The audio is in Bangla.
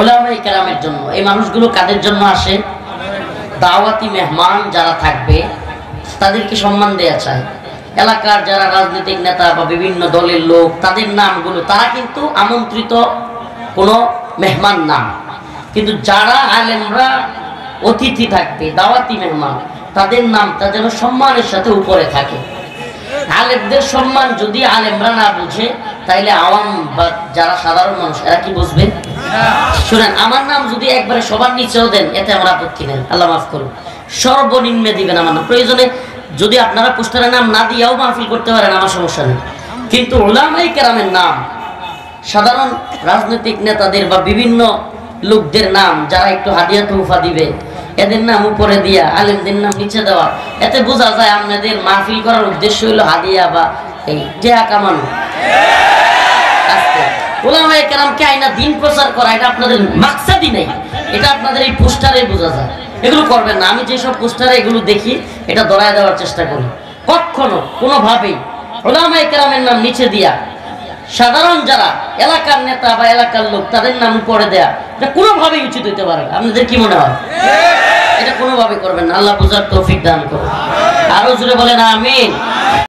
উলামায়ে কেরামের জন্য। এই মানুষগুলো কাদের জন্য আসে? দাওয়াতি মেহমান যারা থাকবে তাদেরকে সম্মান দেয়া চায়। এলাকার যারা রাজনৈতিক নেতা বা বিভিন্ন দলের লোক, তাদের নামগুলো, তারা কিন্তু আমন্ত্রিত কোনো মেহমান না, কিন্তু যারা আলেমরা অতিথি থাকবে, দাওয়াতি মেহমান, তাদের নামটা যেন সম্মানের সাথে উপরে থাকে। আলেমদের সম্মান যদি আলেমরা না বুঝে, তাইলে আওয়াম বা যারা সাধারণ মানুষ এরা কি বুঝবে? শুনেন, আমার নাম যদি একবারে সবার নিচেও দেন, এতে আমার আপত্তি নেই, আল্লাহ মাফ করুন। সর্বনিম্নে দিবেন আমার নাম, প্রয়োজনে যদি আপনারা পোস্টারে নাম না দিয়েও মাহফিল করতে পারেন, আমার সমস্যা নেই। কিন্তু উলামায়ে কেরামের নাম, সাধারণ রাজনৈতিক নেতাদের বা বিভিন্ন লোকদের নাম, যারা একটু হাদিয়া তোহফা দিবে, এদের নাম উপরে দিয়া আলেমদের নাম নিচে দেওয়া, এতে বোঝা যায় আপনাদের মাহফিল করার উদ্দেশ্য হলো হাদিয়া বা এই টেহা কামানো। উলামায়ে কেরামকে আইনা দিন প্রচার করা, এটা আপনাদের মাকসাদই নেই, এটা আপনাদের এই পোস্টারে বোঝা যায়। এগুলো করবেন না। আমি যেসব পোস্টারে এগুলো দেখি, এটা ধরায় দেওয়ার চেষ্টা করি। কখনো কোনোভাবেই উলামায়ে কেরামের নাম নিচে দিয়া সাধারণ যারা এলাকার নেতা বা এলাকার লোক, তাদের নাম উপরে দেয়া, এটা কোনোভাবেই উচিত হইতে পারে না। আপনাদের কি মনে হয়? এটা কোনোভাবে করবেন না। আল্লাহ বুঝার তৌফিক দান করুন। আরো জোরে বলেন আমিন।